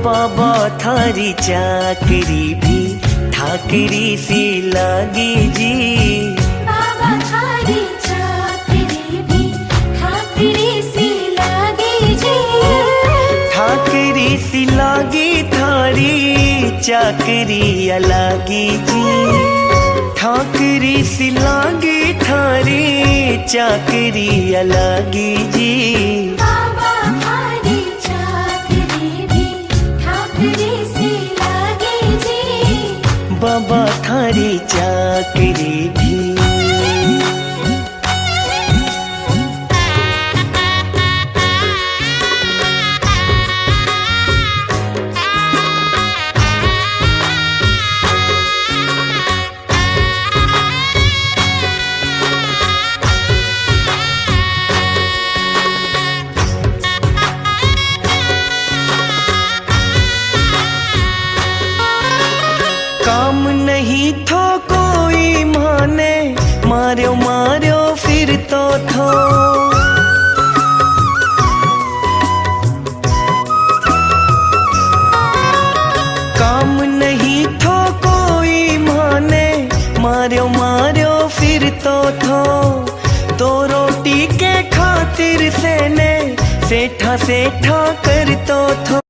बाबा थारी चाकरी भी ठाकरी सी लागी जी। बाबा थारी चाकरी भी ठाकरी सी लागी जी। ठाकरी सी लागी थारी चाकरी लागी जी। ठाकरी सी लागी थारी चाकरी लागी जी। बाबा थारी चाकरी भी ठाकरी सी लागी जी। बाबा थारी चाकरी भी। काम नहीं थो कोई माने मार्यो मार्यो फिर तो थो। काम नहीं थो कोई माने मार्यो मार्यो फिर तो थो। तो रोटी के खातिर से ने सेठा सेठा कर तो थो।